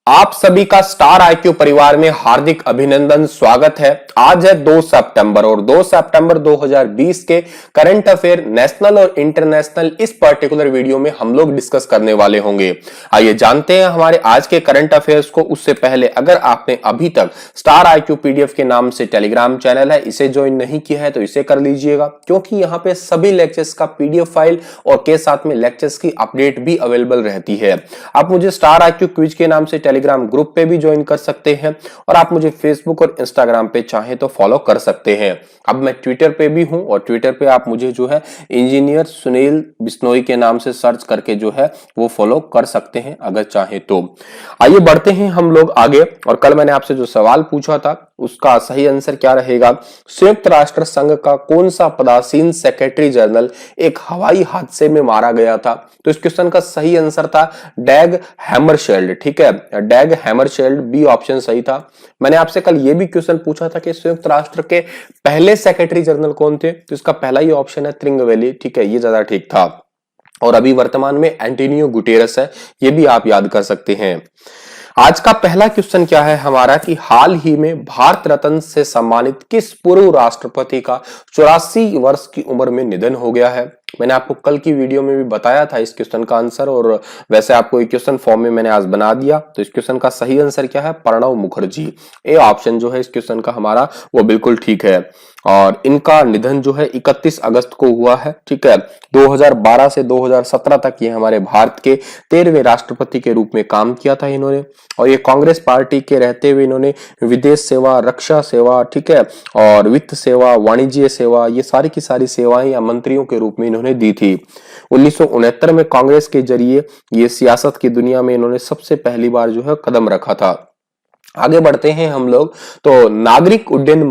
आप सभी का स्टार आईक्यू परिवार में हार्दिक अभिनंदन स्वागत है। आज है 2 सितंबर और 2 सितंबर 2020 के करंट अफेयर नेशनल और इंटरनेशनल इस पर्टिकुलर वीडियो में हम लोग डिस्कस करने वाले होंगे। आइए जानते हैं हमारे आज के करंट अफेयर्स को। उससे पहले अगर आपने अभी तक स्टार आईक्यू पीडीएफ के नाम से टेलीग्राम चैनल है, इसे ज्वाइन नहीं किया है तो इसे कर लीजिएगा, क्योंकि यहाँ पे सभी लेक्चर्स का पीडीएफ फाइल और के साथ में लेक्चर्स की अपडेट भी अवेलेबल रहती है। आप मुझे स्टार आईक्यू क्विज के नाम से टेलीग्राम ग्रुप पे भी ज्वाइन कर सकते हैं और आप मुझे फेसबुक और इंस्टाग्राम पे चाहे तो फॉलो कर सकते हैं। अब मैं ट्विटर पे भी हूं और ट्विटर पे आप मुझे जो है इंजीनियर सुनील बिश्नोई के नाम से सर्च करके जो है वो फॉलो कर सकते हैं अगर चाहे तो। आइए बढ़ते हैं हम लोग आगे। और कल मैंने आपसे जो सवाल पूछा था उसका सही आंसर क्या रहेगा। संयुक्त राष्ट्र संघ का कौन सा पदासीन सेक्रेटरी जनरल एक हवाई हादसे में मारा गया था? तो इस क्वेश्चन का सही आंसर था डैग हैमरशेल्ड। ठीक है, डैग हैमरशेल्ड, बी ऑप्शन सही था। मैंने आपसे कल ये भी क्वेश्चन पूछा था कि संयुक्त राष्ट्र के पहले सेक्रेटरी जनरल कौन थे, तो इसका पहला ही ऑप्शन है त्रिंगवेली। ठीक है, ये ज्यादा ठीक था। और अभी वर्तमान में एंटोनियो गुटेरस है, ये भी आप याद कर सकते हैं। आज का पहला क्वेश्चन क्या है हमारा कि हाल ही में भारत रत्न से सम्मानित किस पूर्व राष्ट्रपति का 84 वर्ष की उम्र में निधन हो गया है? मैंने आपको कल की वीडियो में भी बताया था इस क्वेश्चन का आंसर, और वैसे आपको एक क्वेश्चन फॉर्म में मैंने आज बना दिया। तो इस क्वेश्चन का सही आंसर क्या है? प्रणब मुखर्जी। ए ऑप्शन जो है इस क्वेश्चन का हमारा वो बिल्कुल ठीक है। और इनका निधन जो है 31 अगस्त को हुआ है। ठीक है, 2012 से 2017 तक ये हमारे भारत के 13वें राष्ट्रपति के रूप में काम किया था इन्होंने। और ये कांग्रेस पार्टी के रहते हुए इन्होंने विदेश सेवा, रक्षा सेवा, ठीक है, और वित्त सेवा, वाणिज्य सेवा, ये सारी की सारी सेवाएं या मंत्रियों के रूप में इन्होंने दी थी। 1969 में कांग्रेस के जरिए ये सियासत की दुनिया में इन्होंने सबसे पहली बार जो है कदम रखा था। आगे बढ़ते हैं हम लोग। तो नागरिक उड्डयन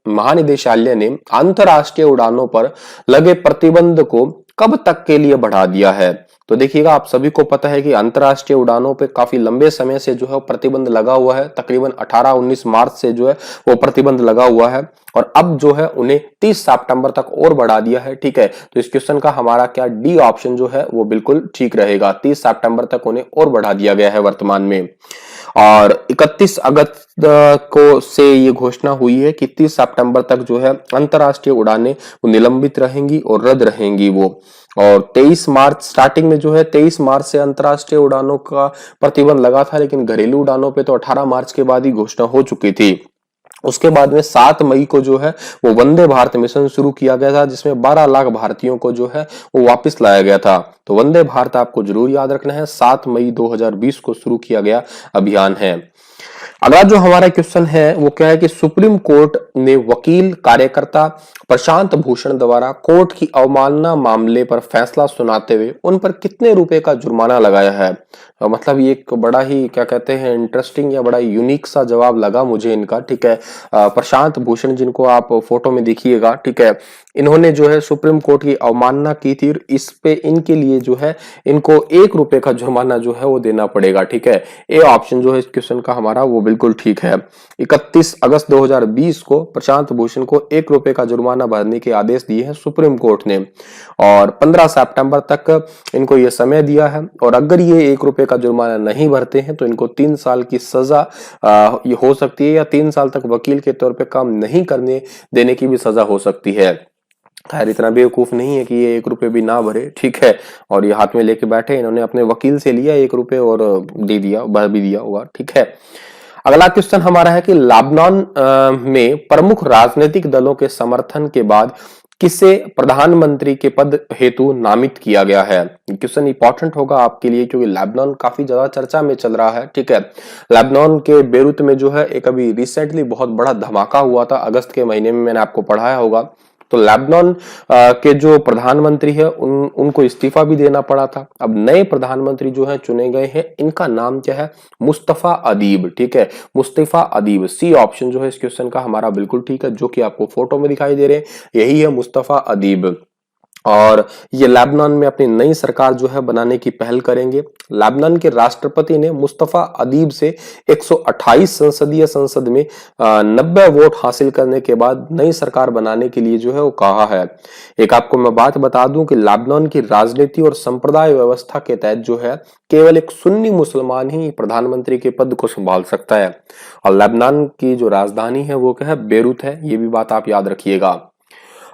महानिदेशालय ने अंतरराष्ट्रीय उड़ानों पर लगे प्रतिबंध को कब तक के लिए बढ़ा दिया है? तो देखिएगा, आप सभी को पता है कि अंतरराष्ट्रीय उड़ानों पे काफी लंबे समय से जो है प्रतिबंध लगा हुआ है। तकरीबन 18-19 मार्च से जो है वो प्रतिबंध लगा हुआ है और अब जो है उन्हें 30 सितंबर तक और बढ़ा दिया है। ठीक है, तो इस क्वेश्चन का हमारा क्या डी ऑप्शन जो है वो बिल्कुल ठीक रहेगा। 30 सितंबर तक उन्हें और बढ़ा दिया गया है वर्तमान में। और 31 अगस्त को से ये घोषणा हुई है कि 30 सितंबर तक जो है अंतरराष्ट्रीय उड़ानें वो निलंबित रहेंगी और रद्द रहेंगी वो। और 23 मार्च स्टार्टिंग में जो है 23 मार्च से अंतरराष्ट्रीय उड़ानों का प्रतिबंध लगा था, लेकिन घरेलू उड़ानों पे तो 18 मार्च के बाद ही घोषणा हो चुकी थी। उसके बाद में 7 मई को जो है वो वंदे भारत मिशन शुरू किया गया था, जिसमें 12 लाख भारतीयों को जो है वो वापस लाया गया था। तो वंदे भारत आपको जरूर याद रखना है, 7 मई 2020 को शुरू किया गया अभियान है। अगला जो हमारा क्वेश्चन है वो क्या है कि सुप्रीम कोर्ट ने वकील कार्यकर्ता प्रशांत भूषण द्वारा कोर्ट की अवमानना मामले पर फैसला सुनाते हुए उन पर कितने रुपए का जुर्माना लगाया है? मतलब ये एक बड़ा ही क्या कहते हैं इंटरेस्टिंग या बड़ा यूनिक सा जवाब लगा मुझे इनका। ठीक है, प्रशांत भूषण जिनको आप फोटो में देखिएगा, ठीक है, इन्होंने जो है सुप्रीम कोर्ट की अवमानना की थी। इस पे इनके लिए जो है इनको 1 रुपए का जुर्माना जो है वो देना पड़ेगा। ठीक है, ए ऑप्शन जो है इस क्वेश्चन का हमारा वो बिल्कुल ठीक है। 31 अगस्त 2020 को प्रशांत भूषण को 1 रुपए का जुर्माना भरने के आदेश दिए हैं सुप्रीम कोर्ट ने, और 15 सितंबर तक इनको ये समय दिया है। और अगर ये 1 रुपए का जुर्माना नहीं भरते हैं तो इनको 3 साल की सजा ये हो सकती है, या 3 साल तक वकील के तौर पे काम नहीं करने देने की भी सजा हो सकती है। खैर, इतना बेवकूफ नहीं है कि ये 1 रुपए भी ना भरे। ठीक है, और ये हाथ में लेके बैठे, इन्होंने अपने वकील से लिया 1 रुपए और दे दिया, भर भी दिया होगा। ठीक है, अगला क्वेश्चन हमारा है कि लेबनान में प्रमुख राजनीतिक दलों के समर्थन के बाद किसे प्रधानमंत्री के पद हेतु नामित किया गया है? क्वेश्चन इंपॉर्टेंट होगा आपके लिए, क्योंकि लेबनान काफी ज्यादा चर्चा में चल रहा है। ठीक है, लेबनान के बेरूत में जो है एक अभी रिसेंटली बहुत बड़ा धमाका हुआ था, अगस्त के महीने में, मैंने आपको पढ़ाया होगा। तो लेबनान के जो प्रधानमंत्री है उनको इस्तीफा भी देना पड़ा था। अब नए प्रधानमंत्री जो है चुने गए हैं, इनका नाम क्या है? मुस्तफा अदीब। ठीक है, मुस्तफा अदीब, सी ऑप्शन जो है इस क्वेश्चन का हमारा बिल्कुल ठीक है, जो कि आपको फोटो में दिखाई दे रहे हैं, यही है मुस्तफा अदीब। और ये लेबनान में अपनी नई सरकार जो है बनाने की पहल करेंगे। लेबनान के राष्ट्रपति ने मुस्तफा अदीब से 128 संसदीय संसद में 90 वोट हासिल करने के बाद नई सरकार बनाने के लिए जो है वो कहा है। एक आपको मैं बात बता दूं कि लेबनान की राजनीति और संप्रदाय व्यवस्था के तहत जो है केवल एक सुन्नी मुसलमान ही प्रधानमंत्री के पद को संभाल सकता है। और लेबनान की जो राजधानी है वो क्या है, बेरूत है। ये भी बात आप याद रखिएगा।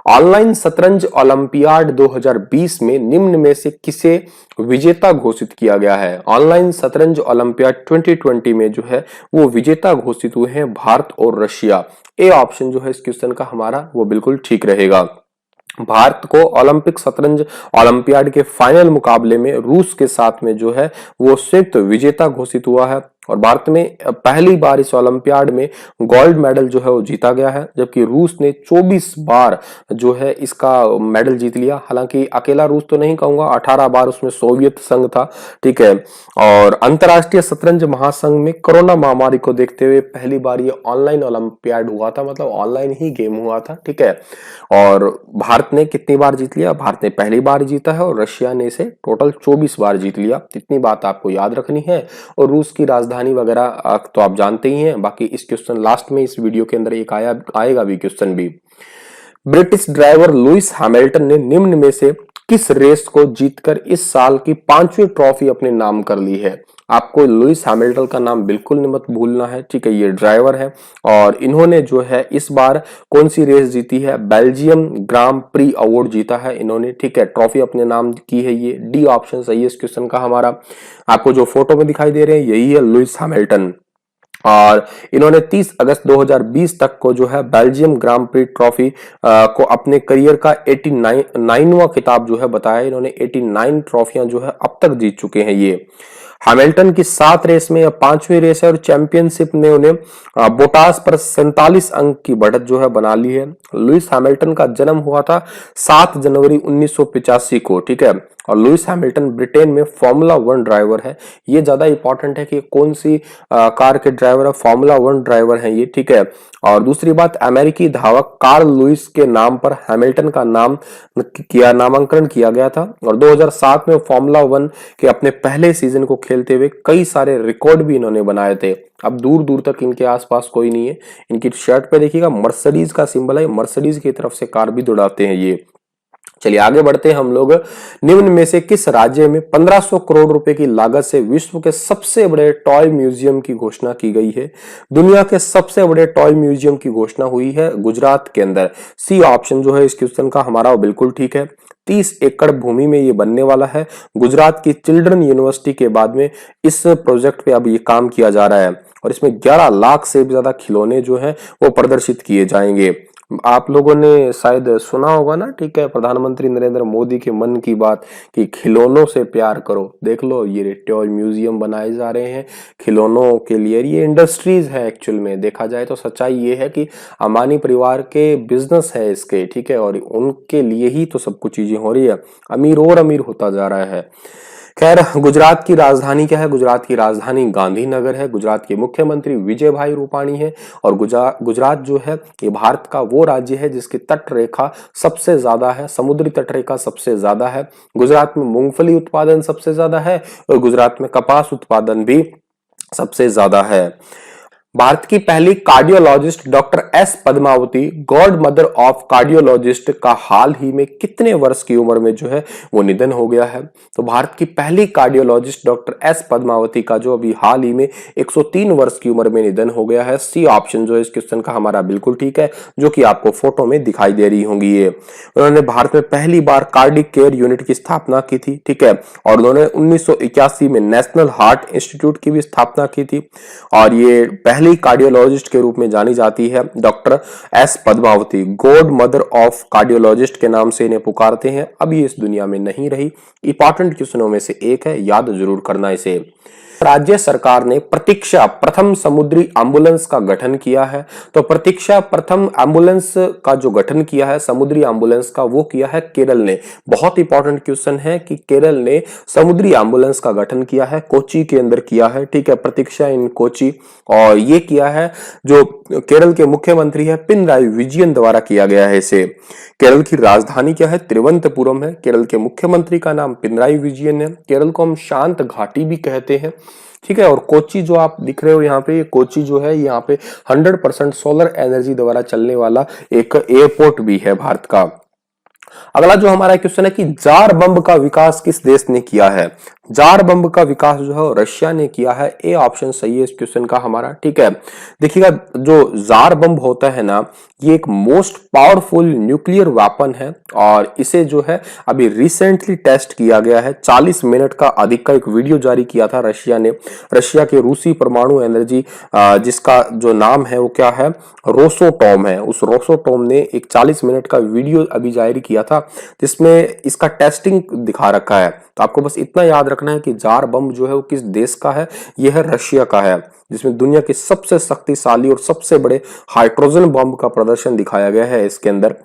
ऑनलाइन शतरंज ओलंपियाड 2020 में निम्न में से किसे विजेता घोषित किया गया है? ऑनलाइन शतरंज ओलंपियाड 2020 में जो है वो विजेता घोषित हुए हैं भारत और रशिया। ए ऑप्शन जो है इस क्वेश्चन का हमारा वो बिल्कुल ठीक रहेगा। भारत को ओलंपिक शतरंज ओलंपियाड के फाइनल मुकाबले में रूस के साथ में जो है वो संयुक्त विजेता घोषित हुआ है। और भारत में पहली बार इस ओलंपियाड में गोल्ड मेडल जो है वो जीता गया है, जबकि रूस ने 24 बार जो है इसका मेडल जीत लिया। हालांकि अकेला रूस तो नहीं कहूंगा, 18 बार उसमें सोवियत संघ था, ठीक है। और अंतरराष्ट्रीय शतरंज महासंघ में कोरोना महामारी को देखते हुए पहली बार ये ऑनलाइन ओलंपियाड हुआ था, मतलब ऑनलाइन ही गेम हुआ था, ठीक है। और भारत ने कितनी बार जीत लिया? भारत ने पहली बार जीता है और रशिया ने इसे टोटल 24 बार जीत लिया। इतनी बात आपको याद रखनी है। और रूस की राजधानी वगैरह तो आप जानते ही हैं। बाकी इस क्वेश्चन लास्ट में इस वीडियो के अंदर एक आएगा भी क्वेश्चन भी। ब्रिटिश ड्राइवर लुइस हैमिल्टन ने निम्न में से किस रेस को जीतकर इस साल की 5वीं ट्रॉफी अपने नाम कर ली है? आपको लुइस हैमिल्टन का नाम बिल्कुल मत भूलना है, ठीक है। ये ड्राइवर है और इन्होंने जो है इस बार कौन सी रेस जीती है? बेल्जियम ग्रां प्री अवार्ड जीता है इन्होंने, ठीक है। ट्रॉफी अपने नाम की है ये। डी ऑप्शन सही है इस क्वेश्चन का हमारा। आपको जो फोटो में दिखाई दे रहे हैं यही है लुइस हैमिल्टन। और इन्होंने 30 अगस्त 2020 तक को जो है बेल्जियम ग्रां प्री ट्रॉफी को अपने करियर का 89वां खिताब जो है बताया। इन्होंने 89 ट्रॉफियां जो है अब तक जीत चुके हैं ये। हैमिल्टन की 7 रेस में 5वीं रेस है और चैंपियनशिप ने उन्हें बोटास पर 47 अंक की बढ़त जो है बना ली है। लुइस हैमिल्टन का जन्म हुआ था 7 जनवरी 1985 को, ठीक है। और लुइस हैमिल्टन ब्रिटेन में फॉर्मूला 1 ड्राइवर है। ये ज्यादा इंपॉर्टेंट है कि कौन सी कार के ड्राइवर है, फॉर्मूला 1 ड्राइवर है ये, ठीक है। और दूसरी बात, अमेरिकी धावक कार्ल लुइस के नाम पर हैमिल्टन का नामांकन किया गया था। और 2007 में फॉर्मूला 1 के अपने पहले सीजन को खेलते हुए कई सारे रिकॉर्ड भी इन्होंने बनाए थे। अब दूर दूर तक इनके आसपास कोई नहीं है। इनकी शर्ट पे देखिएगा मर्सिडीज का सिंबल है, मर्सिडीज की तरफ से कार भी दौड़ाते हैं ये। चलिए आगे बढ़ते हैं हम लोग। निम्न में से किस राज्य में 1500 करोड़ रुपए की लागत से विश्व के सबसे बड़े टॉय म्यूजियम की घोषणा की गई है? दुनिया के सबसे बड़े टॉय म्यूजियम की घोषणा हुई है गुजरात के अंदर। सी ऑप्शन जो है इस क्वेश्चन का हमारा वो बिल्कुल ठीक है। 30 एकड़ भूमि में ये बनने वाला है। गुजरात की चिल्ड्रन यूनिवर्सिटी के बाद में इस प्रोजेक्ट पे अब ये काम किया जा रहा है और इसमें 11 लाख से भी ज्यादा खिलौने जो है वो प्रदर्शित किए जाएंगे। आप लोगों ने शायद सुना होगा ना, ठीक है, प्रधानमंत्री नरेंद्र मोदी के मन की बात कि खिलौनों से प्यार करो। देख लो ये टॉय म्यूजियम बनाए जा रहे हैं खिलौनों के लिए। ये इंडस्ट्रीज है एक्चुअल में, देखा जाए तो सच्चाई ये है कि अंबानी परिवार के बिजनेस है इसके, ठीक है। और उनके लिए ही तो सब कुछ चीजें हो रही है। अमीर और अमीर होता जा रहा है। खैर, गुजरात की राजधानी क्या है? गुजरात की राजधानी गांधीनगर है। गुजरात के मुख्यमंत्री विजय भाई रूपाणी है। और गुजरात जो है ये भारत का वो राज्य है जिसकी तट रेखा सबसे ज्यादा है, समुद्री तट रेखा सबसे ज्यादा है। गुजरात में मूंगफली उत्पादन सबसे ज्यादा है और गुजरात में कपास उत्पादन भी सबसे ज्यादा है। भारत की पहली cardiologist doctor S Padmavati, God mother of cardiologist, का हाल ही में कितने वर्ष की उम्र में जो है वो निधन हो गया है? तो भारत की पहली कार्डियोलॉजिस्ट डॉक्टर एस पद्मावती का जो अभी हाल ही में 103 वर्ष की उम्र में निधन हो गया है। सी ऑप्शन जो है इस क्वेश्चन का हमारा बिल्कुल ठीक है, जो कि आपको फोटो में दिखाई दे रही होंगी। ये उन्होंने भारत में पहली बार कार्डिक केयर यूनिट की स्थापना की थी, ठीक है। और उन्होंने 1981 में नेशनल हार्ट इंस्टीट्यूट की भी स्थापना की थी। और ये पहली कार्डियोलॉजिस्ट के रूप में जानी जाती है। Doctor S Padmavati God mother of cardiologist के नाम से इन्हें पुकारते हैं। अब ये इस दुनिया में नहीं रही। इंपॉर्टेंट क्वेश्चनों में से एक है, याद जरूर करना इसे। राज्य सरकार ने प्रतीक्षा प्रथम समुद्री एम्बुलेंस का गठन किया है। तो प्रतीक्षा प्रथम एम्बुलेंस का जो गठन किया है समुद्री एम्बुलेंस का, वो किया है केरल ने। बहुत इंपॉर्टेंट क्वेश्चन है कि केरल ने समुद्री एम्बुलेंस का गठन किया है, कोच्चि के अंदर किया है, ठीक है, प्रतीक्षा इन कोच्चि। और ये किया है जो केरल के मुख्यमंत्री है पिनराई विजयन द्वारा किया गया है इसे। केरल की राजधानी क्या है? तिरुवनंतपुरम है। केरल के मुख्यमंत्री का नाम पिनराई विजयन है। केरल को हम शांत घाटी भी कहते हैं, ठीक है। और कोच्चि जो आप दिख रहे हो यहाँ पे, ये कोच्चि जो है यहाँ पे 100% सोलर एनर्जी द्वारा चलने वाला एक एयरपोर्ट भी है भारत का। अगला जो हमारा क्वेश्चन है कि जार बम का विकास किस देश ने किया है? जार बम का विकास जो है रशिया ने किया है। ए ऑप्शन सही है इस क्वेश्चन का हमारा, ठीक है। देखिएगा, जो जार बम होता है ना, ये एक मोस्ट पावरफुल न्यूक्लियर वेपन है और इसे जो है अभी रिसेंटली टेस्ट किया गया है। 40 मिनट का अधिक का एक वीडियो जारी किया था रशिया ने। रशिया के रूसी परमाणु एनर्जी जिसका जो नाम है वो क्या है, रोसोटोम है। उस रोसोटोम ने एक 40 मिनट का वीडियो अभी जारी किया था जिसमें इसका टेस्टिंग दिखा रखा है। तो आपको बस इतना याद रखना है कि जार बम जो है वो किस देश का है, यह है रशिया का है, जिसमें दुनिया के सबसे शक्तिशाली और सबसे बड़े हाइड्रोजन बम का प्रदर्शन दिखाया गया है इसके अंदर।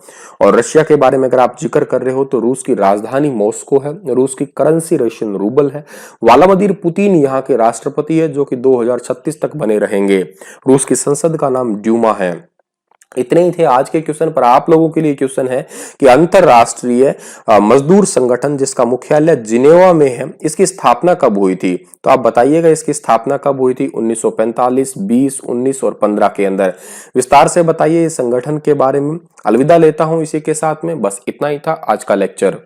और रशिया के बारे में अगर आप जिक्र कर रहे हो तो रूस की राजधानी मॉस्को है, रूस की करेंसी रशियन रूबल है। व्लादिमीर पुतिन यहाँ के राष्ट्रपति है जो कि 2036 तक बने रहेंगे। रूस की संसद का नाम ड्यूमा है। इतने ही थे आज के क्वेश्चन। पर आप लोगों के लिए क्वेश्चन है कि अंतरराष्ट्रीय मजदूर संगठन जिसका मुख्यालय जिनेवा में है, इसकी स्थापना कब हुई थी? तो आप बताइएगा इसकी स्थापना कब हुई थी? 1945, 20, 19 और 15 के अंदर। विस्तार से बताइए इस संगठन के बारे में। अलविदा लेता हूं इसी के साथ में, बस इतना ही था आज का लेक्चर।